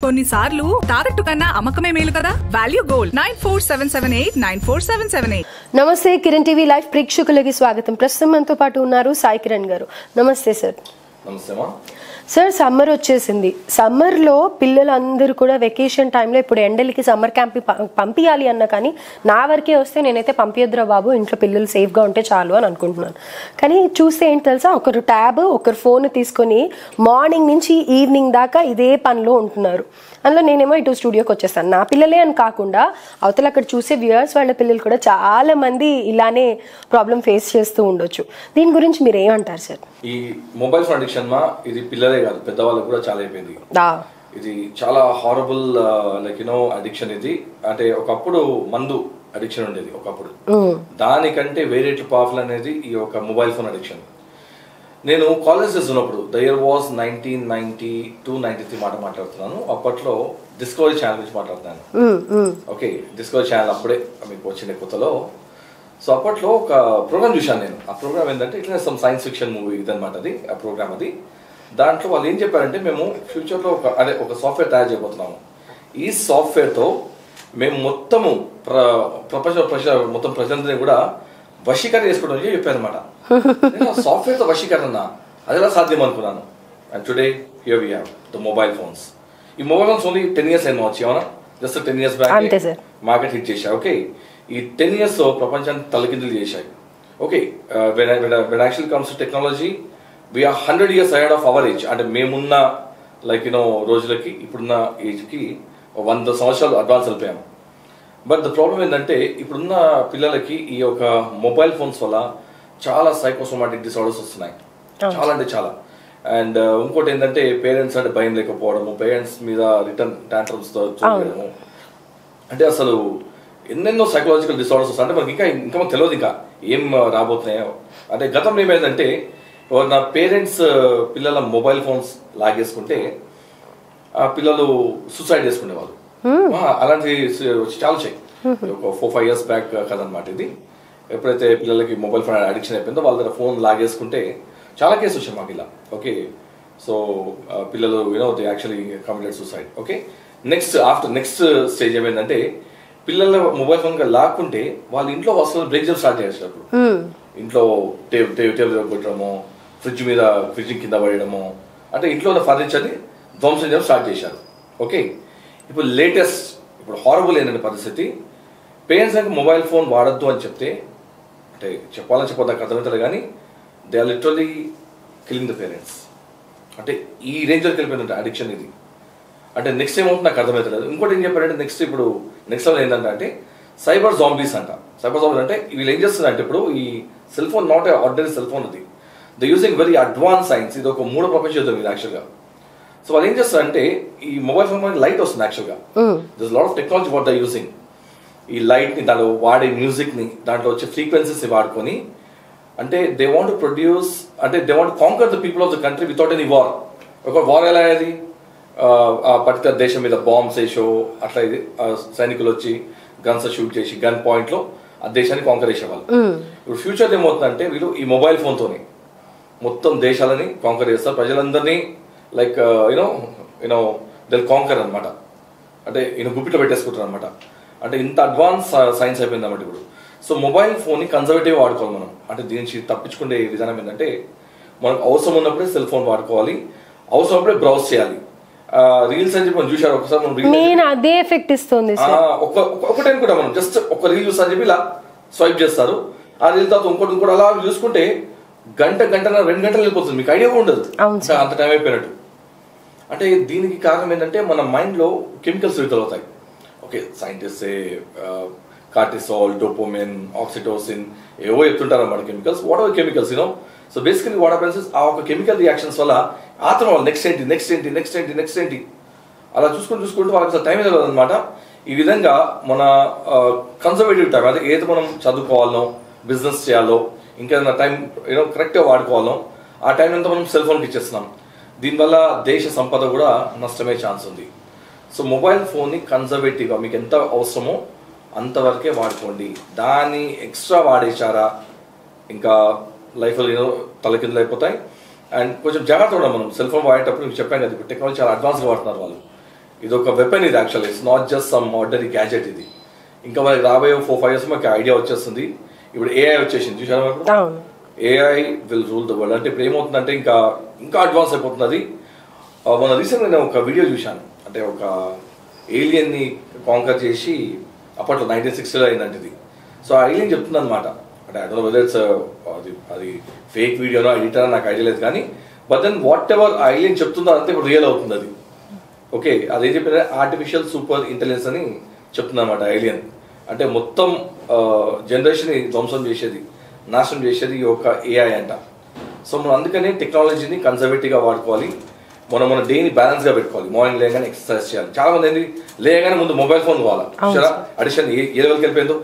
కొన్నిసార్లు తాకట్టు కన్నా అమ్మకమే మేలు కదా. Value gold 9477894778. నమస్తే కిరణ్ టీవీ లైవ్ ప్రేక్షకులకి స్వాగతం. ప్రస్తుతం మనతో పాటు ఉన్నారు సాయి కిరణ్ గారు. నమస్తే సార్. నమస్తే సార్, సమ్మర్ వచ్చేసింది. సమ్మర్లో పిల్లలందరూ కూడా వెకేషన్ టైంలో ఇప్పుడు ఎండలకి సమ్మర్ క్యాంప్ పంపించాలి అన్నా కానీ నా వరకే వస్తే నేనైతే పంపించద్దురా బాబు, ఇంట్లో పిల్లలు సేఫ్గా ఉంటే చాలు అని అనుకుంటున్నాను. కానీ చూస్తే ఏంటి తెలుసా, ఒకరు ట్యాబ్ ఒకరు ఫోన్ తీసుకొని మార్నింగ్ నుంచి ఈవినింగ్ దాకా ఇదే పనిలో ఉంటున్నారు. అందులో నేనేమో ఇటు స్టూడియోకి వచ్చేస్తాను. నా పిల్లలే అని కాకుండా అవతల అక్కడ చూసే వ్యూయర్స్ వాళ్ళ పిల్లలు కూడా చాలా మంది ఇలానే ప్రాబ్లం ఫేస్ చేస్తూ ఉండొచ్చు. దీని గురించి మీరు ఏమంటారు సార్? ఈ మొబైల్ ఫోన్ అడిక్షన్ ఇది పిల్లలే కాదు, పెద్దవాళ్ళకి కూడా చాలా అయిపోయింది. ఇది చాలా హారబుల్ అడిక్షన్. ఇది అంటే ఒకప్పుడు మందు అడిక్షన్ ఉండేది ఒకప్పుడు, దానికంటే వేరే పవర్ఫుల్ అనేది ఈ ఒక మొబైల్ ఫోన్ అడిక్షన్. నేను కాలేజ్ ఉన్నప్పుడు ద ఇయర్ వాజ్ 1992-93 మాట్లాడుతున్నాను. అప్పట్లో డిస్కవరీ ఛానల్ గురించి మాట్లాడుతున్నాను. ఓకే, డిస్కవరీ ఛానల్ అప్పుడే మీకు వచ్చింది కొత్తలో. సో అప్పట్లో ఒక ప్రోగ్రామ్ చూశాను నేను. ఆ ప్రోగ్రామ్ ఏంటంటే ఇట్లా సైన్స్ ఫిక్షన్ మూవీ ఇదనమాట. అది ఆ ప్రోగ్రామ్ అది. దాంట్లో వాళ్ళు ఏం చెప్పారంటే, మేము ఫ్యూచర్లో ఒక సాఫ్ట్వేర్ తయారు చేయబోతున్నాము. ఈ సాఫ్ట్వేర్తో మేము మొత్తము మొత్తం ప్రజలందరినీ కూడా వశీకరణ చేసుకోవడం చెప్పారనమాట. సాఫ్ట్వేర్తో వశీకరణ అది ఎలా సాధ్యం అనుకున్నాను. And today here we have the mobile phones. ఈ మొబైల్ ఫోన్స్ ఓన్లీ 10 years అయినా వచ్చి ఏమన్నా just 10 years back market hit చేశాయి. ఓకే, ఈ 10 years ప్రపంచాన్ని తలకిందులు చేశాయి. Okay, when actually comes to technology we're 100 years ahead of our age. అంటే మేమున్న రోజులకి ఇప్పుడున్న ఏజ్కి 100 సంవత్సరాలు అడ్వాన్స్ వెళ్ళిపోయాము. బట్ ద ప్రాబ్లం ఏంటంటే ఇప్పుడున్న పిల్లలకి ఈ యొక్క మొబైల్ ఫోన్స్ వల్ల చాలా సైకోసోమాటిక్ డిసార్డర్స్ వస్తున్నాయి, చాలా అంటే చాలా. అండ్ ఇంకోటి ఏంటంటే పేరెంట్స్ అంటే భయం లేకపోవడము, పేరెంట్స్ మీద రిటర్న్ టాంట్రమ్స్ తో చూడడము, అంటే అసలు ఎన్నెన్నో సైకలాజికల్ డిసార్డర్స్ వస్తాయి. అంటే మనకి ఇంకా మనకు తెలియదు ఇంకా ఏం రాబోతున్నాయో. అంటే గతంలో ఏమైందంటే నా పేరెంట్స్ పిల్లల మొబైల్ ఫోన్స్ లాగేసుకుంటే ఆ పిల్లలు సూసైడ్ చేసుకునేవాళ్ళు. అలాంటి చాలా వచ్చాయి. ఒక 4-5 years బ్యాక్ కదనమాట ఇది. ఎప్పుడైతే పిల్లలకి మొబైల్ ఫోన్ అడిక్షన్ అయిపోయిందో వాళ్ళ దగ్గర ఫోన్ లాగేసుకుంటే చాలా కేసు వచ్చాయి మాకు ఇలా. ఓకే, సో పిల్లలు they actually committed suicide. Okay, next stage ఏమైందంటే పిల్లల మొబైల్ ఫోన్ లాక్కుంటే వాళ్ళ ఇంట్లో వస్తువులు బ్రేక్ చేయడం స్టార్ట్ చేసేటప్పుడు ఇంట్లో టేబుల్ కొట్టడము, ఫ్రిడ్జ్ కింద పడేయడము, అంటే ఇంట్లో ఉన్న ఫర్నిచర్ని ధ్వంసం చేయడం స్టార్ట్ చేశారు. ఓకే, ఇప్పుడు లేటెస్ట్ ఇప్పుడు హారబుల్ ఏంటంటే పరిస్థితి, పేరెంట్స్ నాకు మొబైల్ ఫోన్ వాడద్దు అని చెప్తే, అంటే చెప్పాలని చెప్పొద్దు నాకు అర్థమవుతుంది కానీ they are literally killing the parents. అంటే ఈ రేంజ్లోకి వెళ్ళిపోయిందంటే అడిక్షన్ ఇది. అంటే నెక్స్ట్ ఏమవుతుంది నాకు అర్థమవుతలేదు. ఇంకోటి ఏం చెప్పారంటే నెక్స్ట్ లెవెల్ ఏంటంటే సైబర్ జాంబీస్ అంట. సైబర్ జాంబీస్ అంటే వీళ్ళు ఏం చేస్తున్నారంటే ఇప్పుడు ఈ cell phone not ordinary cell phone, అది the using very advance science. ఇది ఒక 3వ ప్రపంచ యుద్ధం ఇది యాక్చువల్గా. సో వాళ్ళు ఏం చేస్తారంటే ఈ మొబైల్ ఫోన్ లైట్ వస్తుంది యాక్చువల్గా. This lot of technology what the using. ఈ లైట్ ని, దాంట్లో వాడే మ్యూజిక్ ని, దాంట్లో వచ్చే ఫ్రీక్వెన్సీస్ వాడుకొని, అంటే దే వాంట్ ప్రొడ్యూస్, అంటే they want conquer the people of the country without any war. ఒక వార్ ఎలా అయ్యేది, ఆ పర్టికులర్ దేశం మీద బాంబ్స్ వేసో అట్లా ఇది సైనికులు వచ్చి గన్స్ షూట్ చేసి గన్ పాయింట్ లో ఆ దేశాన్ని కాంకర్ చేసేవాళ్ళు. ఇప్పుడు ఫ్యూచర్ ఏమవుతుందంటే వీళ్ళు ఈ మొబైల్ ఫోన్ తోని మొత్తం దేశాలని కాంకర్ చేస్తారు, ప్రజలందరినీ లైక్ దే కాంకర్ అనమాట. అంటే గుప్పిట్లో పెట్టేసుకుంటారు అనమాట. అంటే ఇంత అడ్వాన్స్ సైన్స్ అయిపోయింది అన్నమాట ఇప్పుడు. సో మొబైల్ ఫోన్ని కన్జర్వేటివ్ వాడుకోవాలి మనం. అంటే దీని నుంచి తప్పించుకునే విధానం ఏంటంటే మనకు అవసరం ఉన్నప్పుడే సెల్ ఫోన్ వాడుకోవాలి, అవసరం ఉన్నప్పుడే బ్రౌజ్ చేయాలి. రీల్స్ అని చెప్పి మనం చూసారు ఒకసారి, అదే ఎఫెక్ట్ ఇస్తుంది. ఒకటే కూడా మనం జస్ట్ ఒక రీల్ చూస్తా అని చెప్పి ఇలా స్వైప్ చేస్తారు. ఆ రీల్ తర్వాత ఇంకోటి అలా చూసుకుంటే గంటన్నర 2 గంటలు వెళ్ళిపోతుంది, మీకు ఐడియా కూడా ఉండదు అంత టైం అయిపోయినట్టు. అంటే దీనికి కారణం ఏంటంటే మన మైండ్ లో కెమికల్స్ విడుదలవుతాయి. Okay, scientist cortisol, dopamine, oxytocin ఏవో చెప్తుంటారు అన్నమాట chemicals. What are chemicals so basically what happens ఆ ఒక కెమికల్ రియాక్షన్స్ వల్ల ఆత్మ నెక్స్ట్ ఏంటి అలా చూసుకుంటూ వాళ్ళకి అసలు టైం తెలియదు అనమాట. ఈ విధంగా మన కన్సర్వేటివ్ టైం, అదే ఏదో మనం చదువుకోవాలో, బిజినెస్ చేయాలో, ఇంకేదైనా టైం కరెక్ట్గా వాడుకోవాలో ఆ టైం అంతా మనం సెల్ ఫోన్కి ఇచ్చేస్తున్నాం. దీనివల్ల దేశ సంపద కూడా నష్టమే ఛాన్స్ ఉంది. సో మొబైల్ ఫోన్ని కన్జర్వేటివ్గా మీకు ఎంత అవసరమో అంతవరకే వాడుకోండి. దాన్ని ఎక్స్ట్రా వాడేశారా ఇంకా లైఫ్లో తలకిందులు అయిపోతాయి. అండ్ కొంచెం జాగ్రత్త కూడా మనం సెల్ ఫోన్ వాడేటప్పుడు మీకు చెప్పాను కదా, ఇప్పుడు టెక్నాలజీ చాలా అడ్వాన్స్గా వాడుతున్నారు వాళ్ళు. ఇది ఒక వెపన్, ఇది actually it's not just some ordinary gadget. ఇది ఇంకా మనకి రాబోయే 4-5 years మనకి ఐడియా వచ్చేస్తుంది. ఇప్పుడు ఏఐ వచ్చేసింది చూసారా, AI will rule the world. అంటే ఇప్పుడు ఏమవుతుందంటే ఇంకా అడ్వాన్స్ అయిపోతుంది. మన రీసెంట్గా నేను ఒక వీడియో చూశాను, అంటే ఒక ఏలియన్ని కాంకర్ చేసి అప్పట్లో 1960లో అయిందంటే ఇది. సో ఆ ఏలియన్ చెప్తుంది అనమాట, అంటే I don't know whether it's అది ఫేక్ వీడియోనో ఎడిటర్ నాకు ఐడియా లేదు, కానీ బట్ దెన్ వాట్ ఎవర్ ఆ ఏలియన్ చెప్తుందో అంతే ఇప్పుడు రియల్ అవుతుంది అది. ఓకే, అదేం చెప్పిన ఆర్టిఫిషియల్ సూపర్ ఇంటెలిజెన్స్ అని చెప్తుంది అనమాట ఏలియన్. అంటే మొత్తం జనరేషన్ ధ్వంసం చేసేది, నాశనం చేసేది ఈ ఒక ఏఐ అంట. సో మనం అందుకనే టెక్నాలజీని కన్జర్వేటివ్గా వాడుకోవాలి. మన డేని బ్యాలెన్స్ గా పెట్టుకోవాలి. మార్నింగ్ లేగానే ఎక్సర్సైజ్ చేయాలి. చాలా మంది ఏంటి లేగానే ముందు మొబైల్ ఫోన్ కావాలా, చూసారా అడిషన్ ఏ లెవెల్కి వెళ్ళిపోయిందో.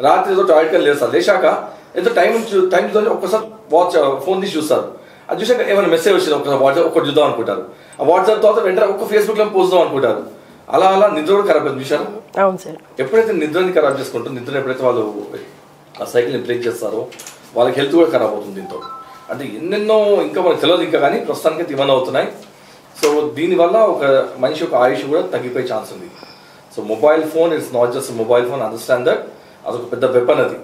రాత్రి ఏదో టాయిలెట్కి లేస్తారు, లేచాక ఏదో టైం ఒక్కసారి ఫోన్ తీసి చూస్తారు. అది చూసాక ఏమైనా మెసేజ్ వచ్చింది ఒకసారి వాట్సాప్ ఒకటి చూద్దాం అనుకుంటారు. ఆ వాట్సాప్ తర్వాత వెంటనే ఒక్క ఫేస్బుక్ లో పోస్తాం అనుకుంటారు. అలా నిద్ర కూడా ఖరాబ్ అవుతుంది చూసారు. ఎప్పుడైతే నిద్రని ఖరాబ్ చేసుకుంటారో, నిద్ర ఎప్పుడైతే వాళ్ళు ఆ సైకిల్ని బ్రేక్ చేస్తారో వాళ్ళకి హెల్త్ కూడా ఖరాబ్ అవుతుంది దీంతో. అంటే ఎన్నెన్నో ఇంకా మనకు తెలియదు ఇంకా, కానీ ప్రస్తుతానికి ఇవన్నీ అవుతున్నాయి. సో దీనివల్ల ఒక మనిషి యొక్క ఆయుష్ కూడా తగ్గిపోయే ఛాన్స్ ఉంది. So mobile phone it's not just mobile phone, understand that అదొక పెద్ద వెపన్. అది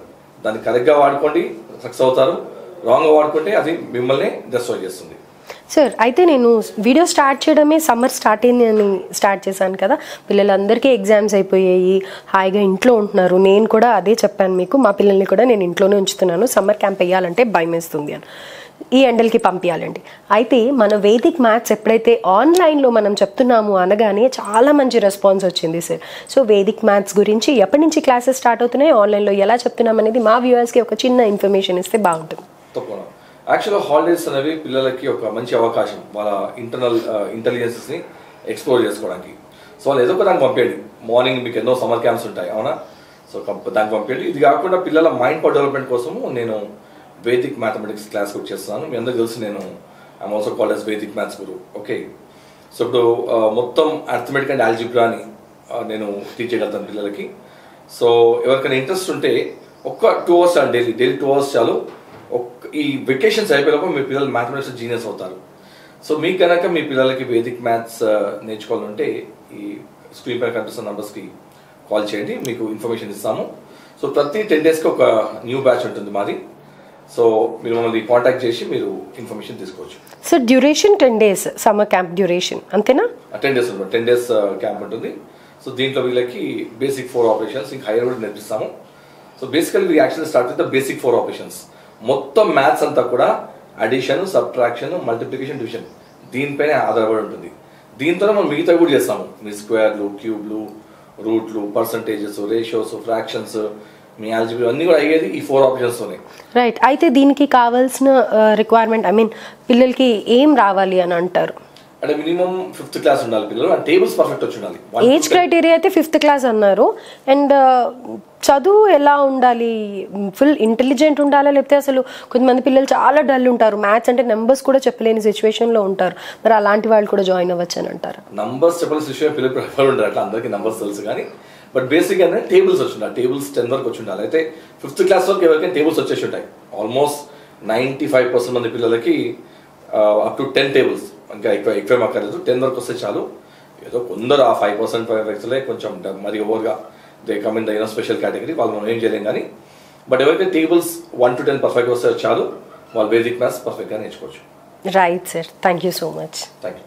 దాన్ని కరెక్ట్గా వాడుకోండి, సక్సెస్ అవుతారు. రాంగ్గా వాడుకుంటే అది మిమ్మల్ని డిస్ట్రాయ్ చేస్తుంది. సార్, అయితే నేను వీడియో స్టార్ట్ చేయడమే సమ్మర్ స్టార్ట్ అయింది అని స్టార్ట్ చేశాను కదా. పిల్లలందరికీ ఎగ్జామ్స్ అయిపోయాయి, హాయిగా ఇంట్లో ఉంటున్నారు. నేను కూడా అదే చెప్పాను మీకు, మా పిల్లల్ని కూడా నేను ఇంట్లోనే ఉంచుతున్నాను. సమ్మర్ క్యాంప్ వేయాలంటే భయం వేస్తుంది అని, ఈ ఎండలకి పంపించాలండి. అయితే మన వేదిక్ మ్యాథ్స్ ఎప్పుడైతే ఆన్లైన్లో మనం చెప్తున్నాము అనగానే చాలా మంచి రెస్పాన్స్ వచ్చింది సార్. సో వేదిక్ మ్యాథ్స్ గురించి ఎప్పటి నుంచి క్లాసెస్ స్టార్ట్ అవుతున్నాయి, ఆన్లైన్లో ఎలా చెప్తున్నాం అనేది మా వ్యూవర్స్కి ఒక చిన్న ఇన్ఫర్మేషన్ ఇస్తే బాగుంటుంది. తప్పకుండా. యాక్చువల్గా హాలిడేస్ అనేవి పిల్లలకి ఒక మంచి అవకాశం వాళ్ళ ఇంటర్నల్ ఇంటెలిజెన్సెస్ని ఎక్స్ప్లోర్ చేసుకోవడానికి. సో వాళ్ళు ఏదో ఒక దానికి పంపేయండి. మార్నింగ్ మీకు ఎన్నో సమ్మర్ క్యాంప్స్ ఉంటాయి, అవునా? సో దానికి పంపేయండి. ఇది కాకుండా పిల్లల మైండ్ పవర్ డెవలప్మెంట్ కోసము నేను వేదిక్ మ్యాథమెటిక్స్ క్లాస్ కూడా చేస్తున్నాను. మీ అందరికీ తెలుసు, నేను I'm also called as Vedic maths Guru. Okay, so ఇప్పుడు మొత్తం అర్థమెటిక్ అండ్ ఆల్జిబ్రాని నేను టీచ్ చేయగలుగుతాను పిల్లలకి. సో ఎవరికైనా ఇంట్రెస్ట్ ఉంటే ఒక్క 2 hours చాలు, డైలీ 2 hours చాలు. ఈ వెకేషన్స్ అయిపోయినప్పుడు మీ పిల్లలు మ్యాథమెటిక్స్ జీనియస్ అవుతారు. సో మీకు కనుక మీ పిల్లలకి వేదిక్ మ్యాథ్స్ నేర్చుకోవాలంటే ఈ స్క్రీన్ పైన కనిపిస్తున్న నంబర్స్కి కాల్ చేయండి, మీకు ఇన్ఫర్మేషన్ ఇస్తాము. సో ప్రతి 10 daysకి ఒక న్యూ బ్యాచ్ ఉంటుంది మాది. సో మీరు మమ్మల్ని కాంటాక్ట్ చేసి మీరు ఇన్ఫర్మేషన్ తీసుకోవచ్చు. Sir, duration 10 days summer camp duration అంతేనా? 10 days ఉంటుంది, 10 days క్యాంప్ ఉంటుంది. సో దీంట్లో వీళ్ళకి బేసిక్ 4 operations, ఇంకా హైయర్ కూడా నేర్పిస్తాము. So basically we actually start with the basic 4 operations. మొత్తం మ్యాథ్స్ అంతా కూడా అడిషన్, సబ్ట్రాక్షన్, మల్టిప్లికేషన్, డివిజన్ దీనిపైనే ఆధారపడి ఉంటుంది. దీంతోనే మనం మిగతా కూడా చేస్తాము. మీ స్క్వేర్లు, క్యూబ్లు, రూట్లు, పర్సంటేజెస్, రేషియోస్, ఫ్రాక్షన్స్, మీ ఆల్జిబ్రా అన్ని కూడా అయ్యేది ఈ 4 operations తోనే. రైట్. అయితే దీనికి కావాల్సిన రిక్వైర్మెంట్, ఐ మీన్ పిల్లలకి ఏం రావాలి అని అంటారు? అంటే మినిమం 5th class ఉండాలి పిల్లలు, అండ్ టేబుల్స్ పర్ఫెక్ట్ వచ్చి ఉండాలి. ఏజ్ క్రైటీరియా అయితే 5th class అన్నారు. అండ్ చదువు ఎలా ఉండాలి? ఫుల్ ఇంటెలిజెంట్ ఉండాలా, లేకపోతే అసలు కొంతమంది పిల్లలు చాలా డల్ ఉంటారు, మ్యాథ్స్ అంటే నెంబర్స్ కూడా చెప్పలేని సిచ్యువేషన్లో ఉంటారు, మరి అలాంటి వాళ్ళు కూడా జాయిన్ అవ్వచ్చు అని అంటారు? నంబర్స్ చెప్పలేని సిచ్యువేషన్ పిల్లలు ప్రిఫర్ ఉంటారు, అట్లా అందరికీ నంబర్స్ తెలుసు. కానీ బట్ బేసిక్ అంటే టేబుల్స్ వచ్చి ఉండాలి. టేబుల్స్ 10 వరకు వచ్చి ఉండాలి. అయితే 5th class వరకు ఎవరికైనా టేబుల్స్ వచ్చేసి ఉంటాయి. ఆల్మోస్ట్ 95% మంది పిల్లలకి అప్ టు 10 tables, ఇంకా ఎక్కువ అక్కర్లేదు, 10 వరకు వస్తే చాలు. ఏదో కొందరు ఆ 5% వ్యక్తులే కొంచెం మరి ఓవర్గా they come in the special category, వాళ్ళు మనం ఏం చేయలేం. కానీ బట్ ఎవరికైతే టేబుల్స్ 1 to 10 పర్ఫెక్ట్ వస్తే చాలు, వాళ్ళు వేదిక్ మ్యాథ్స్ పర్ఫెక్ట్గా నేర్చుకోవచ్చు. Right sir, thank you so much. Thank you.